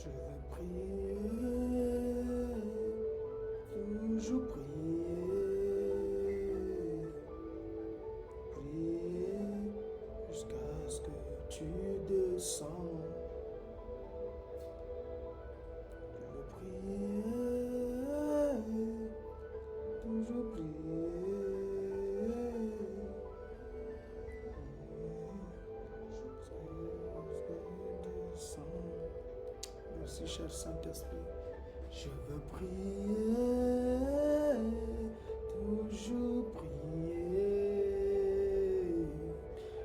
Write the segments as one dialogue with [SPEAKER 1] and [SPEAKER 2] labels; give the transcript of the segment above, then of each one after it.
[SPEAKER 1] Je veux prier, toujours prier, prier jusqu'à ce que tu descends. Je veux prier, toujours prier, jusqu'à ce que tu descends. Merci, cher Saint-Esprit. Je veux prier, toujours prier.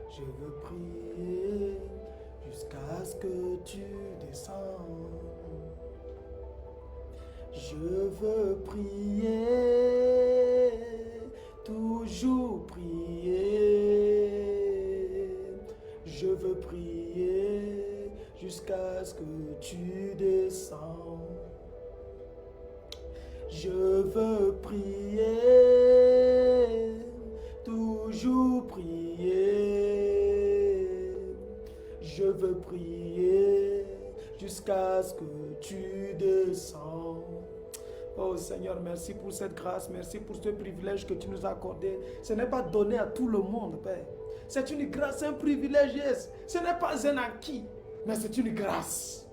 [SPEAKER 1] Je veux prier jusqu'à ce que tu descends. Je veux prier, toujours prier. Je veux prier jusqu'à ce que tu descends. Je veux prier, toujours prier. Je veux prier jusqu'à ce que tu descends. Oh Seigneur, merci pour cette grâce, merci pour ce privilège que tu nous as accordé. Ce n'est pas donné à tout le monde, Père. C'est une grâce, un privilège, yes. Ce n'est pas un acquis, mais c'est une grâce.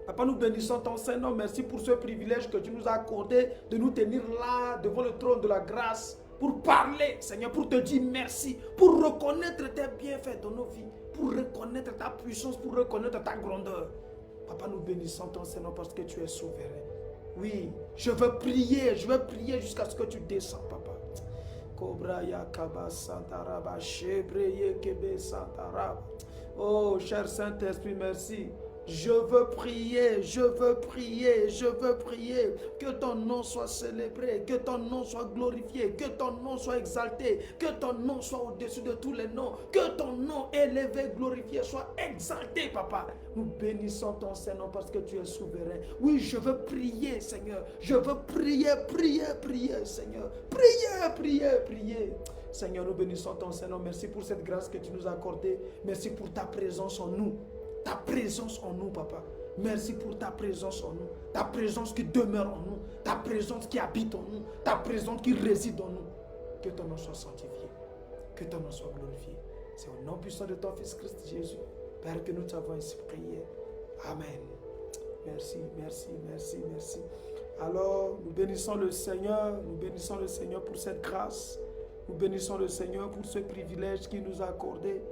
[SPEAKER 1] Papa, nous bénissons ton Saint-Nom. Merci pour ce privilège que tu nous as accordé de nous tenir là, devant le trône de la grâce, pour parler, Seigneur, pour te dire merci, pour reconnaître tes bienfaits dans nos vies, pour reconnaître ta puissance, pour reconnaître ta grandeur. Papa, nous bénissons ton Saint-Nom parce que tu es souverain. Oui, je veux prier jusqu'à ce que tu descends, Papa. Oh, cher Saint-Esprit, merci. Je veux prier, je veux prier, je veux prier. Que ton nom soit célébré, que ton nom soit glorifié, que ton nom soit exalté, que ton nom soit au-dessus de tous les noms, que ton nom élevé, glorifié, soit exalté, Papa. Nous bénissons ton Seigneur parce que tu es souverain. Oui, je veux prier, Seigneur. Je veux prier, Seigneur. Prier. Seigneur, nous bénissons ton Seigneur. Merci pour cette grâce que tu nous as accordée. Merci pour ta présence en nous. Ta présence en nous, Papa. Merci pour ta présence en nous. Ta présence qui demeure en nous. Ta présence qui habite en nous. Ta présence qui réside en nous. Que ton nom soit sanctifié. Que ton nom soit glorifié. C'est au nom puissant de ton Fils Christ Jésus, Père, que nous t'avons ainsi prié. Amen. Merci. Alors, nous bénissons le Seigneur. Nous bénissons le Seigneur pour cette grâce. Nous bénissons le Seigneur pour ce privilège qu'il nous a accordé.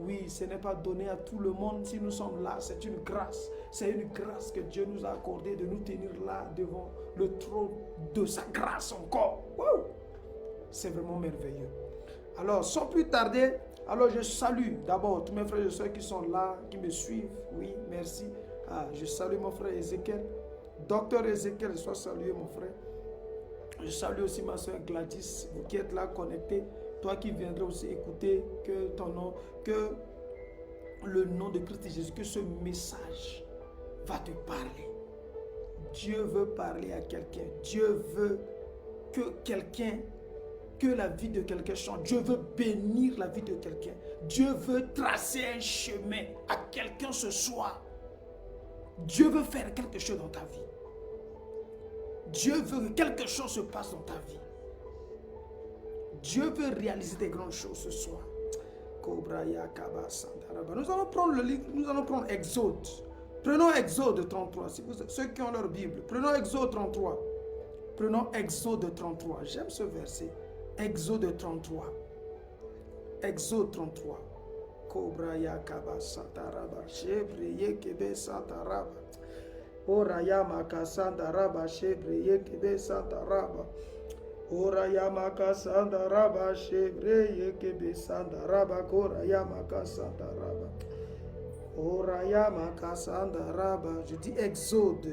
[SPEAKER 1] Oui, ce n'est pas donné à tout le monde si nous sommes là. C'est une grâce. C'est une grâce que Dieu nous a accordée de nous tenir là devant le trône de sa grâce encore. Wow! C'est vraiment merveilleux. Alors, sans plus tarder, alors je salue d'abord tous mes frères et sœurs qui sont là, qui me suivent. Oui, merci. Je salue mon frère Ézéchiel. Docteur Ézéchiel, sois salué mon frère. Je salue aussi ma soeur Gladys, vous qui êtes là connectés. Toi qui viendrais aussi écouter, que ton nom, que le nom de Christ Jésus, que ce message va te parler. Dieu veut parler à quelqu'un. Dieu veut que la vie de quelqu'un change. Dieu veut bénir la vie de quelqu'un. Dieu veut tracer un chemin à quelqu'un ce soir. Dieu veut faire quelque chose dans ta vie. Dieu veut que quelque chose se passe dans ta vie. Dieu veut réaliser des grandes choses ce soir. Nous allons prendre le livre, nous allons prendre Exode. Prenons Exode 33. Si vous, ceux qui ont leur Bible, prenons Exode 33. Prenons Exode 33. J'aime ce verset. Exode 33. Exode 33. Kobraya kaba sataraba. Chebreye kebe sataraba. Oraya makasandaraba. Chebreye kebe sataraba. Oraya makasandaraba. Chebreye kebe sataraba. Koraya makasandaraba. Oraya makasandaraba. Je dis Exode.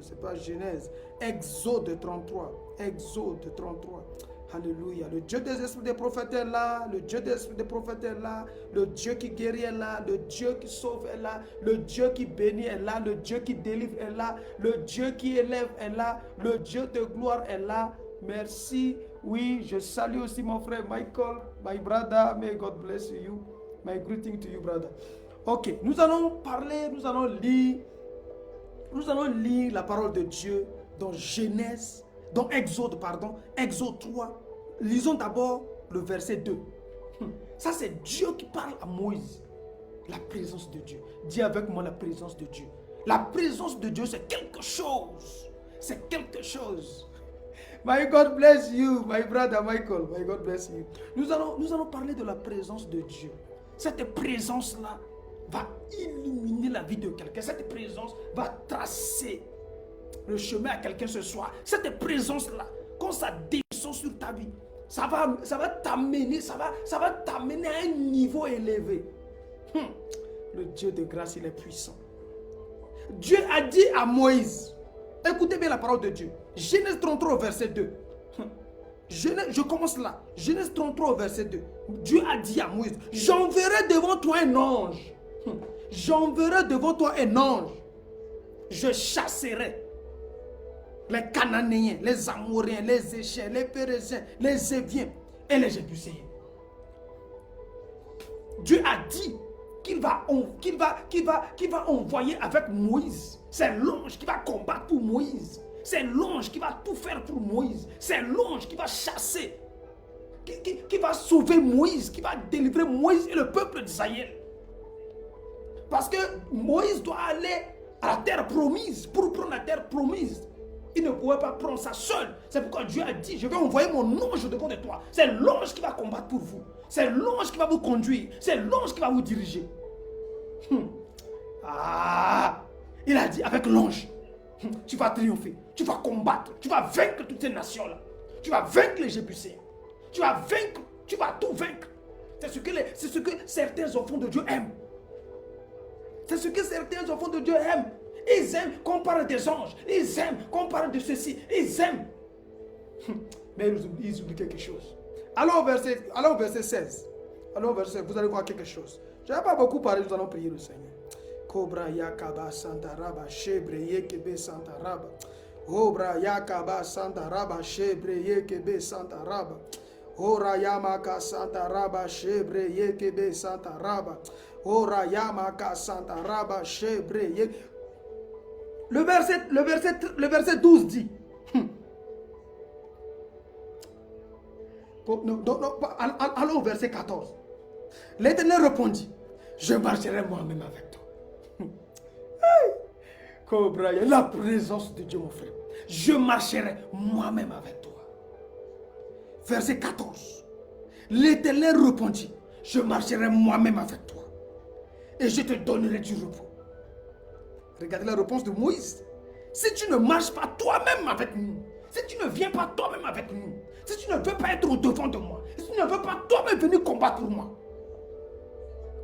[SPEAKER 1] C'est pas Genèse. Exode 33. Exode 33. Alléluia. Le Dieu des esprits des prophètes est là. Le Dieu des esprits des prophètes est là. Le Dieu qui guérit est là. Le Dieu qui sauve est là. Le Dieu qui bénit est là. Le Dieu qui délivre est là. Le Dieu qui élève est là. Le Dieu de gloire est là. Merci. Oui, je salue aussi mon frère Michael, my brother. May God bless you. My greeting to you, brother. Ok, nous allons parler, nous allons lire la parole de Dieu dans Genèse, dans Exode, pardon, Exode 3. Lisons d'abord le verset 2. Ça, c'est Dieu qui parle à Moïse. La présence de Dieu. Dis avec moi la présence de Dieu. La présence de Dieu, c'est quelque chose. C'est quelque chose. My God bless you, my brother Michael. My God bless you. Nous allons parler de la présence de Dieu. Cette présence-là va illuminer la vie de quelqu'un. Cette présence va tracer le chemin à quelqu'un ce soir. Cette présence-là, quand ça descend sur ta vie, ça va t'amener à un niveau élevé. Le Dieu de grâce, il est puissant. Dieu a dit à Moïse, écoutez bien la parole de Dieu. Genèse 33 verset 2. Je commence là. Genèse 33 verset 2. Dieu a dit à Moïse, j'enverrai devant toi un ange. J'enverrai devant toi un ange. Je chasserai les Cananéens, les Amoréens, les Échiens, les Pérésiens, les Éviens et les Jébuséens. Dieu a dit qu'il va envoyer avec Moïse. C'est l'ange qui va combattre pour Moïse. C'est l'ange qui va tout faire pour Moïse. C'est l'ange qui va chasser, qui va sauver Moïse, qui va délivrer Moïse et le peuple d'Israël. Parce que Moïse doit aller à la terre promise. Pour prendre la terre promise, il ne pouvait pas prendre ça seul. C'est pourquoi Dieu a dit, je vais envoyer mon ange devant de toi. C'est l'ange qui va combattre pour vous. C'est l'ange qui va vous conduire. C'est l'ange qui va vous diriger. Il a dit, avec l'ange, tu vas triompher. Tu vas combattre. Tu vas vaincre toutes ces nations-là. Tu vas vaincre les Jébuséens. Tu vas tout vaincre. C'est ce que certains enfants de Dieu aiment. C'est ce que certains enfants de Dieu aiment. Ils aiment qu'on parle des anges. Ils aiment qu'on parle de ceci. Ils aiment. Mais ils oublient quelque chose. Allons au verset 16. Allons au verset, vous allez voir quelque chose. Je n'ai pas beaucoup parlé, nous allons prier le Seigneur. Cobra Yakaba Santaraba, Shebre Yekebe Santaraba. Obra Yakaba Santaraba, Shebre Yekebe Santaraba. Ora Yamaka Santaraba, Shebre Yekebe Santaraba. Ora Yamaka Santaraba, Shebre Yekebe. Le verset 12 dit. Allons au verset 14. L'Éternel répondit, je marcherai moi-même avec toi. Cobra, la présence de Dieu, mon frère. Je marcherai moi-même avec toi. Verset 14. L'Éternel répondit, je marcherai moi-même avec toi. Et je te donnerai du repos. Regardez la réponse de Moïse. Si tu ne marches pas toi-même avec nous, si tu ne viens pas toi-même avec nous, si tu ne veux pas être au devant de moi, si tu ne veux pas toi-même venir combattre pour moi,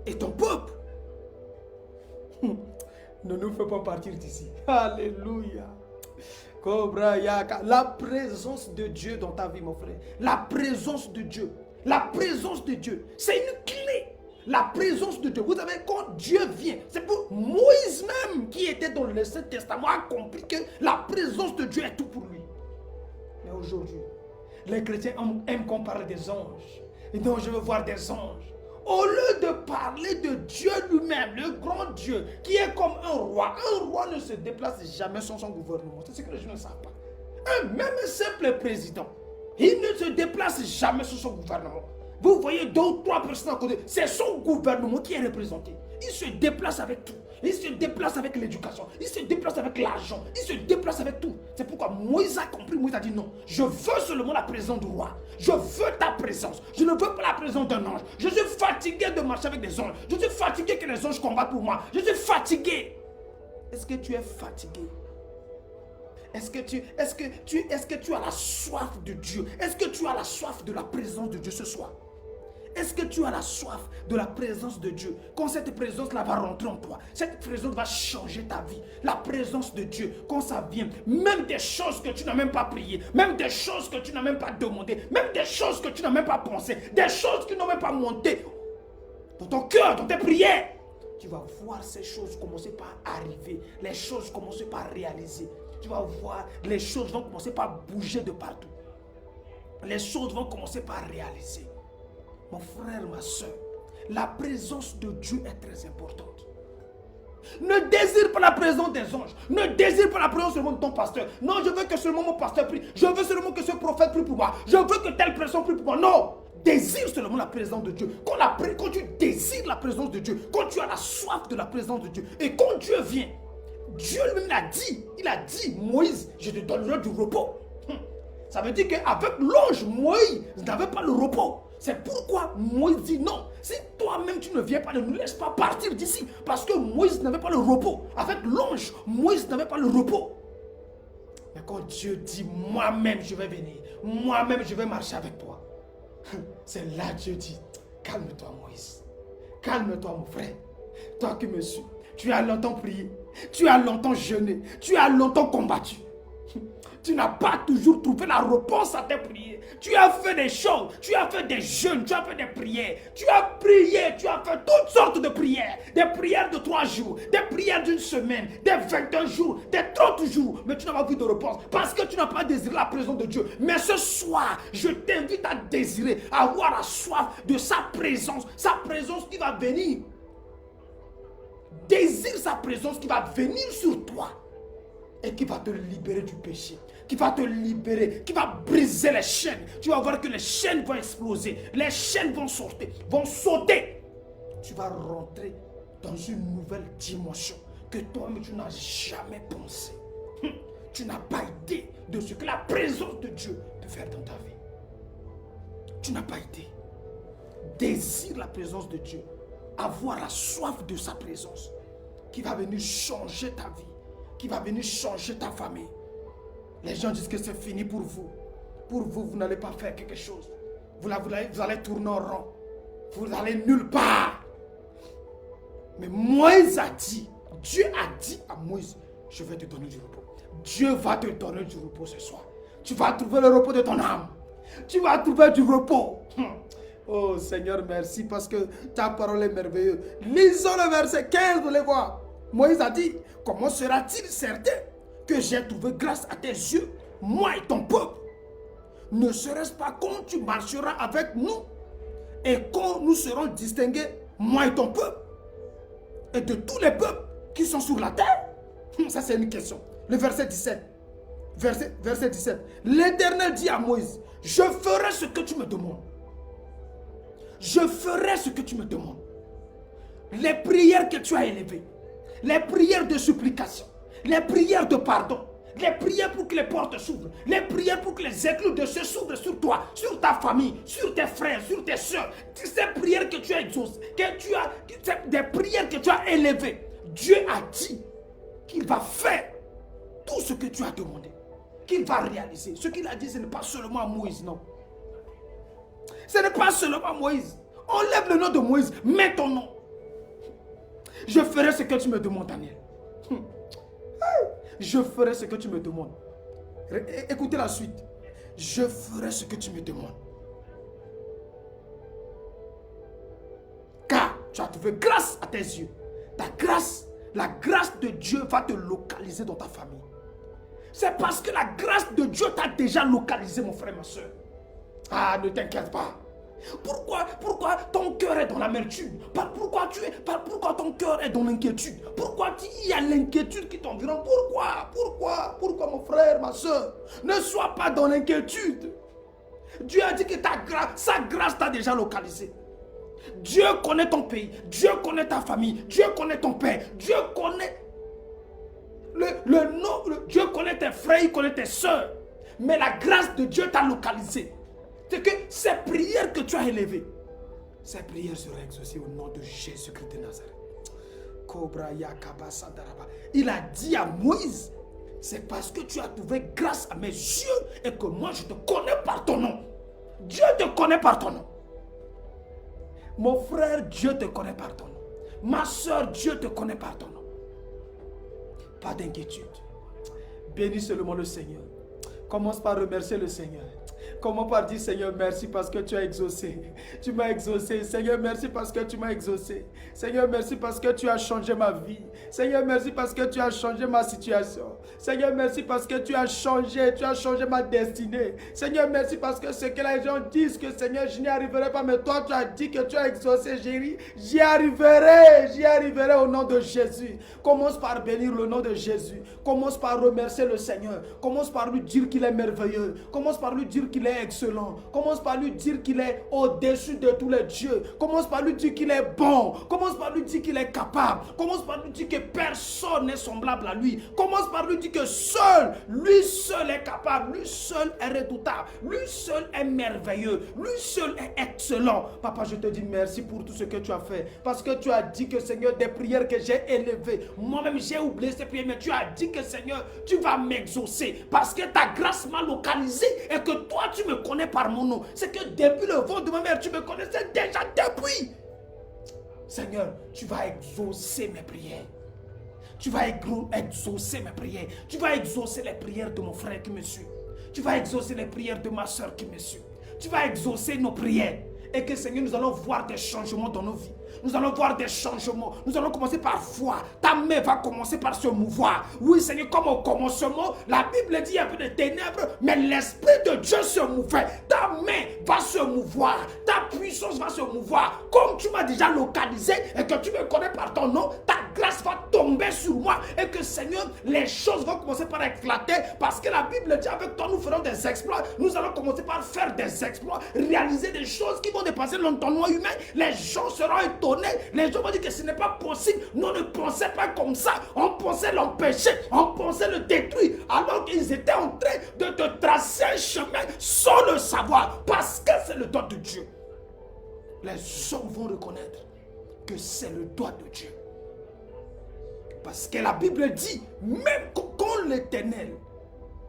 [SPEAKER 1] et ton peuple, ne nous fais pas partir d'ici. Alléluia. Cobra Yaka. La présence de Dieu dans ta vie, mon frère. La présence de Dieu. La présence de Dieu. C'est une clé. La présence de Dieu. Vous savez, quand Dieu vient, c'est pour Moïse même qui était dans l'Ancien Testament a compris que la présence de Dieu est tout pour lui. Mais aujourd'hui, les chrétiens aiment qu'on parle des anges. Et donc je veux voir des anges. Au lieu de parler de Dieu lui-même, le grand Dieu, qui est comme un roi ne se déplace jamais sans son gouvernement. C'est ce que les gens ne savent pas. Même un simple président, il ne se déplace jamais sans son gouvernement. Vous voyez 2 ou 3 personnes à côté, c'est son gouvernement qui est représenté. Il se déplace avec tout. Il se déplace avec l'éducation. Il se déplace avec l'argent. Il se déplace avec tout. C'est pourquoi Moïse a compris. Moïse a dit non. Je veux seulement la présence du roi. Je veux ta présence. Je ne veux pas la présence d'un ange. Je suis fatigué de marcher avec des anges. Je suis fatigué que les anges combattent pour moi. Je suis fatigué. Est-ce que tu es fatigué? Est-ce que tu as la soif de Dieu? Est-ce que tu as la soif de la présence de Dieu ce soir? Est-ce que tu as la soif de la présence de Dieu? Quand cette présence-là va rentrer en toi, cette présence va changer ta vie. La présence de Dieu, quand ça vient, même des choses que tu n'as même pas priées, même des choses que tu n'as même pas demandées, même des choses que tu n'as même pas pensées, des choses qui n'ont même pas monté dans ton cœur, dans tes prières, tu vas voir ces choses commencer par arriver, les choses commencer par réaliser. Tu vas voir, les choses vont commencer par bouger de partout. Les choses vont commencer par réaliser. Mon frère, ma soeur, La présence de Dieu est très importante. Ne désire pas la présence des anges. Ne désire pas la présence seulement de ton pasteur. Non, je veux que seulement mon pasteur prie. Je veux seulement que ce prophète prie pour moi. Je veux que telle personne prie pour moi. Non. Désire seulement la présence de Dieu. Quand tu désires la présence de Dieu, quand tu as la soif de la présence de Dieu, et quand Dieu vient, Dieu lui-même l'a dit. Il a dit, Moïse, je te donnerai du repos. Ça veut dire qu'avec l'ange, Moïse n'avait pas le repos. C'est pourquoi Moïse dit non. Si toi-même tu ne viens pas, ne nous laisse pas partir d'ici. Parce que Moïse n'avait pas le repos. Avec l'ange, Moïse n'avait pas le repos. Mais quand Dieu dit, moi-même je vais venir, moi-même je vais marcher avec toi. C'est là Dieu dit, calme-toi Moïse. Calme-toi mon frère. Toi qui me suis, tu as longtemps prié. Tu as longtemps jeûné. Tu as longtemps combattu. Tu n'as pas toujours trouvé la réponse à tes prières. Tu as fait des choses, tu as fait des jeûnes, tu as fait des prières. Tu as prié, tu as fait toutes sortes de prières. Des prières de 3 jours, des prières d'une semaine, des 21 jours, des 30 jours. Mais tu n'as pas vu de réponse parce que tu n'as pas désiré la présence de Dieu. Mais ce soir, je t'invite à désirer, à avoir la soif de sa présence qui va venir. Désire sa présence qui va venir sur toi. Et qui va te libérer du péché, qui va te libérer, qui va briser les chaînes. Tu vas voir que les chaînes vont exploser, les chaînes vont sauter. Tu vas rentrer dans une nouvelle dimension que toi-même tu n'as jamais pensé. Tu n'as pas idée de ce que la présence de Dieu peut faire dans ta vie. Tu n'as pas idée. Désire la présence de Dieu, avoir la soif de sa présence, qui va venir changer ta vie, qui va venir changer ta famille. Les gens disent que c'est fini pour vous. Pour vous, vous n'allez pas faire quelque chose. Vous allez tourner en rond. Vous allez nulle part. Mais Moïse a dit, Dieu a dit à Moïse, je vais te donner du repos. Dieu va te donner du repos ce soir. Tu vas trouver le repos de ton âme. Tu vas trouver du repos. Oh Seigneur, merci parce que ta parole est merveilleuse. Lisons le verset 15, vous allez voir. Moïse a dit, comment sera-t-il certain que j'ai trouvé grâce à tes yeux, moi et ton peuple? Ne serait-ce pas quand tu marcheras avec nous et quand nous serons distingués, moi et ton peuple, et de tous les peuples qui sont sur la terre? Ça c'est une question. Le verset 17. Verset 17. L'Éternel dit à Moïse, je ferai ce que tu me demandes. Je ferai ce que tu me demandes. Les prières que tu as élevées, les prières de supplication, les prières de pardon, les prières pour que les portes s'ouvrent, les prières pour que les écluses de Dieu s'ouvrent sur toi, sur ta famille, sur tes frères, sur tes soeurs. Ces prières que tu as exaucées, des prières que tu as élevées, Dieu a dit qu'il va faire tout ce que tu as demandé, qu'il va réaliser. Ce qu'il a dit, ce n'est pas seulement à Moïse, non. Ce n'est pas seulement à Moïse. Enlève le nom de Moïse, mets ton nom. Je ferai ce que tu me demandes, Daniel. Je ferai ce que tu me demandes. Écoutez la suite. Je ferai ce que tu me demandes. Car tu as trouvé grâce à tes yeux. Ta grâce, la grâce de Dieu va te localiser dans ta famille. C'est parce que la grâce de Dieu t'a déjà localisé, mon frère, ma soeur. Ah, ne t'inquiète pas. Pourquoi ton cœur est dans l'amertume? Pourquoi ton cœur est dans l'inquiétude? Pourquoi il y a l'inquiétude qui t'environne? Pourquoi mon frère, ma soeur? Ne sois pas dans l'inquiétude. Dieu a dit que sa grâce t'a déjà localisé. Dieu connaît ton pays, Dieu connaît ta famille, Dieu connaît ton père, Dieu connaît Dieu connaît tes frères, il connaît tes soeurs. Mais la grâce de Dieu t'a localisé. C'est que ces prières que tu as élevées, ces prières seront exaucées au nom de Jésus-Christ de Nazareth. Il a dit à Moïse, c'est parce que tu as trouvé grâce à mes yeux et que moi je te connais par ton nom. Dieu te connaît par ton nom. Mon frère, Dieu te connaît par ton nom. Ma soeur, Dieu te connaît par ton nom. Pas d'inquiétude. Bénis seulement le Seigneur. Commence par remercier le Seigneur. Comment par dire, Seigneur, merci parce que tu as exaucé. Tu m'as exaucé. Seigneur, merci parce que tu m'as exaucé. Seigneur, merci parce que tu as changé ma vie. Seigneur, merci parce que tu as changé ma situation. Seigneur, merci parce que tu as changé ma destinée. Seigneur, merci parce que ce que les gens disent que Seigneur, je n'y arriverai pas, mais toi, tu as dit que tu as exaucé, j'y arriverai au nom de Jésus. Commence par bénir le nom de Jésus. Commence par remercier le Seigneur. Commence par lui dire qu'il est merveilleux. Commence par lui dire qu'il est excellent. Commence par lui dire qu'il est au-dessus de tous les dieux. Commence par lui dire qu'il est bon. Commence par lui dire qu'il est capable. Commence par lui dire que personne n'est semblable à lui. Commence par lui dire que lui seul est capable. Lui seul est redoutable. Lui seul est merveilleux. Lui seul est excellent. Papa, je te dis merci pour tout ce que tu as fait. Parce que tu as dit que Seigneur, des prières que j'ai élevées, moi-même j'ai oublié ces prières, mais tu as dit que Seigneur, tu vas m'exaucer. Parce que ta grâce m'a localisé et que toi, tu me connais par mon nom. C'est que depuis le ventre de ma mère, tu me connaissais déjà depuis. Seigneur, tu vas exaucer mes prières. Tu vas exaucer mes prières. Tu vas exaucer les prières de mon frère qui me suit. Tu vas exaucer les prières de ma soeur qui me suit. Tu vas exaucer nos prières. Et que Seigneur, nous allons voir des changements dans nos vies. Nous allons voir des changements. Nous allons commencer par foi. Ta main va commencer par se mouvoir. Oui, Seigneur, comme au commencement, la Bible dit un peu de ténèbres, mais l'Esprit de Dieu se mouvait. Ta main va se mouvoir. Ta puissance va se mouvoir. Comme tu m'as déjà localisé et que tu me connais par ton nom, ta grâce va tomber sur moi. Et que Seigneur, les choses vont commencer par éclater. Parce que la Bible dit avec toi, nous ferons des exploits. Nous allons commencer par faire des exploits. Réaliser des choses qui vont dépasser l'entendement humain. Les gens seront étonnés. Les gens vont dire que ce n'est pas possible. Nous ne pensait pas comme ça. On pensait l'empêcher. On pensait le détruire. Alors qu'ils étaient en train de te tracer un chemin sans le savoir. Parce que c'est le doigt de Dieu. Les hommes vont reconnaître que c'est le doigt de Dieu. Parce que la Bible dit, même quand l'Éternel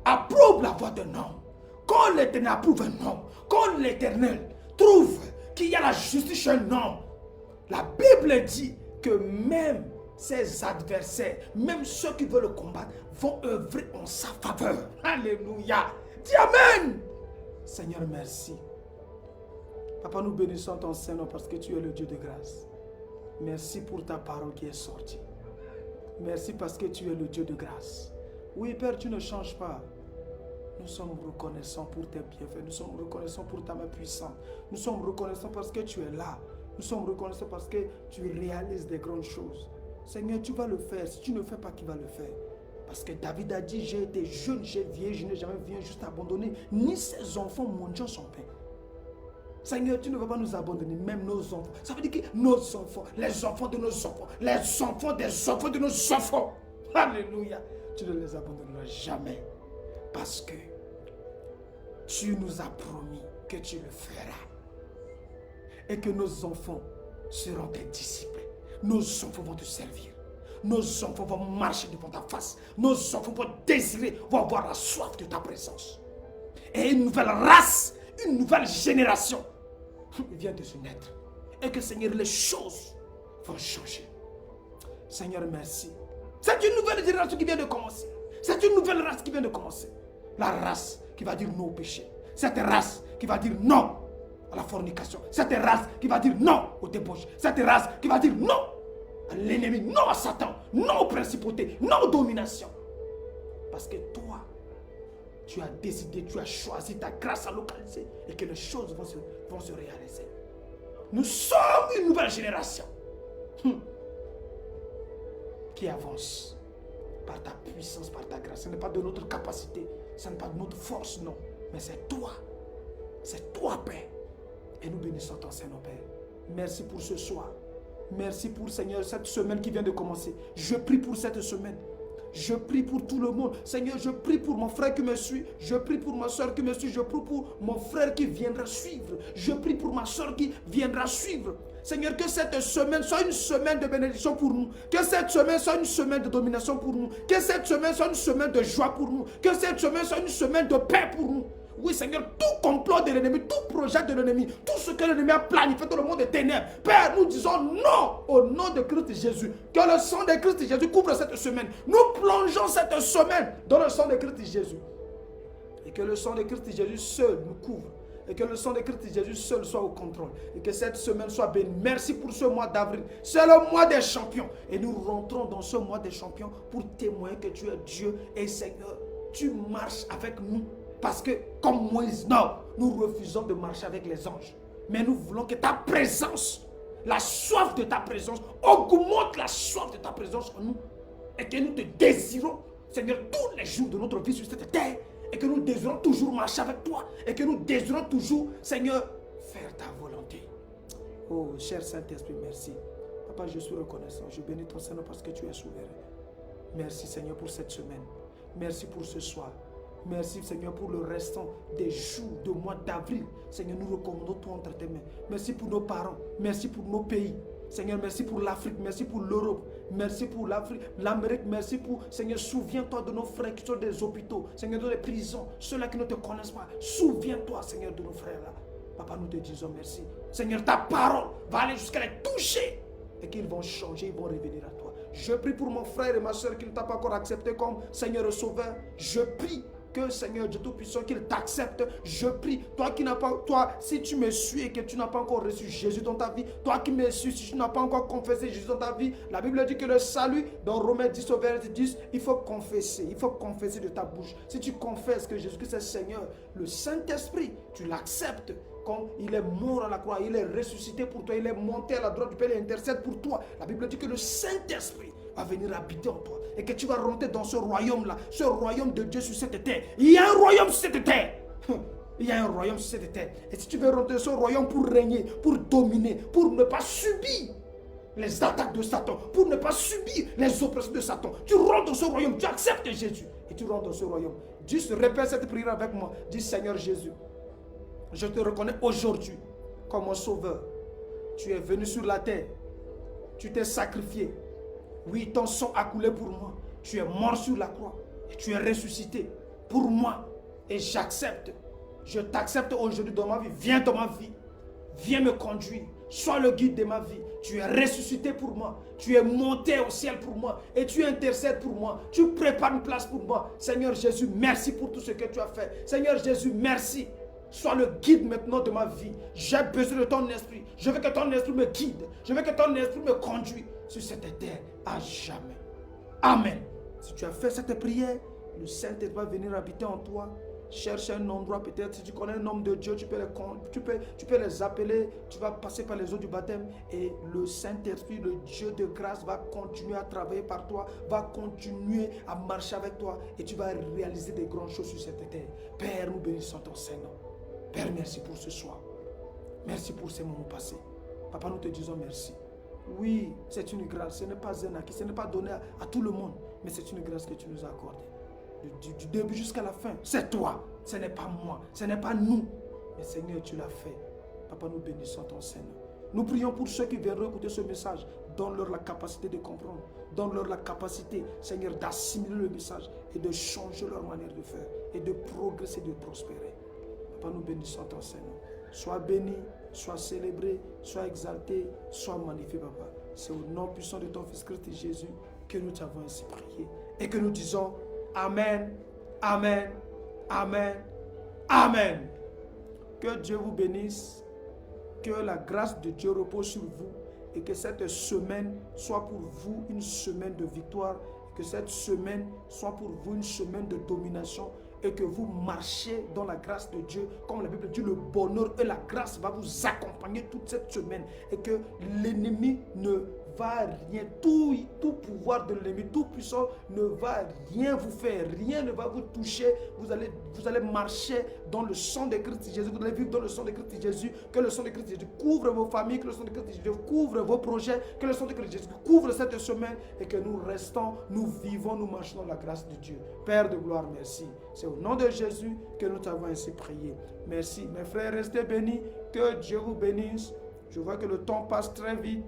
[SPEAKER 1] approuve la voix d'un homme, quand l'Éternel approuve un homme, quand l'Éternel trouve qu'il y a la justice chez un homme, la Bible dit que même ses adversaires, même ceux qui veulent le combattre, vont œuvrer en sa faveur. Alléluia. Dis Amen. Seigneur, merci. Papa, nous bénissons ton Saint-Nom parce que tu es le Dieu de grâce. Merci pour ta parole qui est sortie. Merci parce que tu es le Dieu de grâce. Oui, Père, tu ne changes pas. Nous sommes reconnaissants pour tes bienfaits. Nous sommes reconnaissants pour ta main puissante. Nous sommes reconnaissants parce que tu es là. Nous sommes reconnaissants parce que tu réalises des grandes choses. Seigneur, tu vas le faire. Si tu ne fais pas, qui va le faire? Parce que David a dit, j'ai été jeune, j'ai vieilli, je n'ai jamais vu un juste abandonné, ni ses enfants mendiant son pain. Seigneur, tu ne vas pas nous abandonner, même nos enfants. Ça veut dire que nos enfants, les enfants de nos enfants, les enfants des enfants de nos enfants. Alléluia. Tu ne les abandonneras jamais. Parce que tu nous as promis que tu le feras. Et que nos enfants seront tes disciples. Nos enfants vont te servir. Nos enfants vont marcher devant ta face. Nos enfants vont désirer, vont avoir la soif de ta présence. Et une nouvelle race, une nouvelle génération vient de se naître. Et que Seigneur, les choses vont changer. Seigneur, merci. C'est une nouvelle génération qui vient de commencer. C'est une nouvelle race qui vient de commencer. La race qui va dire non au péché. Cette race qui va dire non à la fornication. Cette race qui va dire non aux débauches. Cette race qui va dire non à l'ennemi, non à Satan, non aux principautés, non aux dominations. Parce que toi, tu as décidé, tu as choisi, ta grâce à localiser et que les choses vont se réaliser. Nous sommes une nouvelle génération qui avance par ta puissance, par ta grâce. Ce n'est pas de notre capacité, ce n'est pas de notre force, non. Mais c'est toi, Père. Et nous bénissons ton Saint-Nom, Père. Merci pour ce soir. Merci pour, Seigneur, cette semaine qui vient de commencer. Je prie pour cette semaine. Je prie pour tout le monde. Seigneur, je prie pour mon frère qui me suit. Je prie pour ma soeur qui me suit. Je prie pour mon frère qui viendra suivre. Je prie pour ma soeur qui viendra suivre. Seigneur, que cette semaine soit une semaine de bénédiction pour nous. Que cette semaine soit une semaine de domination pour nous. Que cette semaine soit une semaine de joie pour nous. Que cette semaine soit une semaine de paix pour nous. Oui, Seigneur, tout complot de l'ennemi, tout projet de l'ennemi, tout ce que l'ennemi a planifié dans le monde des ténèbres, Père, nous disons non au nom de Christ Jésus. Que le sang de Christ Jésus couvre cette semaine. Nous plongeons cette semaine dans le sang de Christ Jésus. Et que le sang de Christ Jésus seul nous couvre. Et que le sang de Christ Jésus seul soit au contrôle. Et que cette semaine soit bénie. Merci pour ce mois d'avril. C'est le mois des champions. Et nous rentrons dans ce mois des champions pour témoigner que tu es Dieu et Seigneur. Tu marches avec nous. Parce que comme Moïse, non, nous refusons de marcher avec les anges. Mais nous voulons que ta présence, la soif de ta présence, augmente la soif de ta présence en nous. Et que nous te désirons, Seigneur, tous les jours de notre vie sur cette terre. Et que nous désirons toujours marcher avec toi. Et que nous désirons toujours, Seigneur, faire ta volonté. Oh, cher Saint-Esprit, merci. Papa, je suis reconnaissant. Je bénis ton Seigneur parce que tu es souverain. Merci, Seigneur, pour cette semaine. Merci pour ce soir. Merci, Seigneur, pour le restant des jours du mois d'avril. Seigneur, nous recommandons tout entre tes mains. Merci pour nos parents. Merci pour nos pays. Seigneur, merci pour l'Afrique. Merci pour l'Europe. Merci pour l'Afrique, l'Amérique. Merci pour, Seigneur, souviens-toi de nos frères qui sont des hôpitaux. Seigneur, dans les prisons. Ceux-là qui ne te connaissent pas. Souviens-toi, Seigneur, de nos frères-là. Papa, nous te disons merci. Seigneur, ta parole va aller jusqu'à les toucher. Et qu'ils vont changer, ils vont revenir à toi. Je prie pour mon frère et ma soeur qui ne t'a pas encore accepté comme Seigneur et Sauveur. Je prie que Seigneur Dieu Tout-Puissant, qu'il t'accepte. Je prie, toi qui n'as pas, toi, si tu me suis et que tu n'as pas encore reçu Jésus dans ta vie, toi qui me suis, si tu n'as pas encore confessé Jésus dans ta vie, la Bible dit que le salut, dans Romains 10 au verset 10, il faut confesser de ta bouche. Si tu confesses que Jésus-Christ est Seigneur, le Saint-Esprit, tu l'acceptes. Quand il est mort à la croix, il est ressuscité pour toi, il est monté à la droite du Père et intercède pour toi. La Bible dit que le Saint-Esprit va venir habiter en toi et que tu vas rentrer dans ce royaume-là, ce royaume de Dieu sur cette terre. Il y a un royaume sur cette terre. Il y a un royaume sur cette terre. Et si tu veux rentrer dans ce royaume pour régner, pour dominer, pour ne pas subir les attaques de Satan, pour ne pas subir les oppressions de Satan, tu rentres dans ce royaume, tu acceptes Jésus et tu rentres dans ce royaume. Juste répète cette prière avec moi. Dis Seigneur Jésus, je te reconnais aujourd'hui comme mon sauveur. Tu es venu sur la terre. Tu t'es sacrifié. Oui, ton sang a coulé pour moi. Tu es mort sur la croix. Et tu es ressuscité pour moi. Et j'accepte. Je t'accepte aujourd'hui dans ma vie. Viens dans ma vie. Viens me conduire. Sois le guide de ma vie. Tu es ressuscité pour moi. Tu es monté au ciel pour moi. Et tu intercèdes pour moi. Tu prépares une place pour moi. Seigneur Jésus, merci pour tout ce que tu as fait. Seigneur Jésus, merci. Sois le guide maintenant de ma vie. J'ai besoin de ton esprit. Je veux que ton esprit me guide. Je veux que ton esprit me conduise sur cette terre à jamais. Amen. Si tu as fait cette prière, le Saint-Esprit va venir habiter en toi. Cherche un endroit peut-être. Si tu connais un homme de Dieu, tu peux les appeler. Tu vas passer par les eaux du baptême. Et le Saint-Esprit, le Dieu de grâce, va continuer à travailler par toi. Va continuer à marcher avec toi. Et tu vas réaliser des grandes choses sur cette terre. Père, nous bénissons ton Saint-Nom. Père, merci pour ce soir. Merci pour ces moments passés. Papa, nous te disons merci. Oui, c'est une grâce. Ce n'est pas un acquis. Ce n'est pas donné à tout le monde. Mais c'est une grâce que tu nous as accordée. Du début jusqu'à la fin. C'est toi. Ce n'est pas moi. Ce n'est pas nous. Mais Seigneur, tu l'as fait. Papa, nous bénissons ton Seigneur. Nous prions pour ceux qui viendront écouter ce message. Donne-leur la capacité de comprendre. Donne-leur la capacité, Seigneur, d'assimiler le message et de changer leur manière de faire et de progresser, de prospérer. Papa, nous bénissons ton Seigneur. Sois béni, sois célébré, sois exalté, sois magnifié, Papa. C'est au nom puissant de ton Fils Christ Jésus que nous t'avons ainsi prié. Et que nous disons Amen, Amen, Amen, Amen. Que Dieu vous bénisse. Que la grâce de Dieu repose sur vous. Et que cette semaine soit pour vous une semaine de victoire. Que cette semaine soit pour vous une semaine de domination. Et que vous marchiez dans la grâce de Dieu. Comme la Bible dit, le bonheur et la grâce va vous accompagner toute cette semaine. Et que l'ennemi ne va rien, tout pouvoir de l'ennemi, tout puissant ne va rien vous faire, rien ne va vous toucher. Vous allez marcher dans le sang de Christ Jésus, vous allez vivre dans le sang de Christ Jésus. Que le sang de Christ Jésus couvre vos familles, que le sang de Christ Jésus couvre vos projets, que le sang de Christ Jésus couvre cette semaine et que nous restons, nous vivons, nous marchons dans la grâce de Dieu. Père de gloire, merci. C'est au nom de Jésus que nous t'avons ainsi prié. Merci. Mes frères, restez bénis. Que Dieu vous bénisse. Je vois que le temps passe très vite.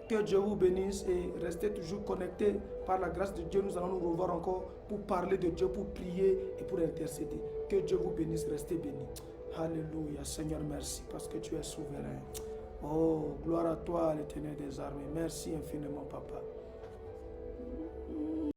[SPEAKER 1] Que Dieu vous bénisse et restez toujours connectés par la grâce de Dieu. Nous allons nous revoir encore pour parler de Dieu, pour prier et pour intercéder. Que Dieu vous bénisse, restez bénis. Alléluia, Seigneur, merci parce que tu es souverain. Oh, gloire à toi, l'Éternel des armées. Merci infiniment, Papa.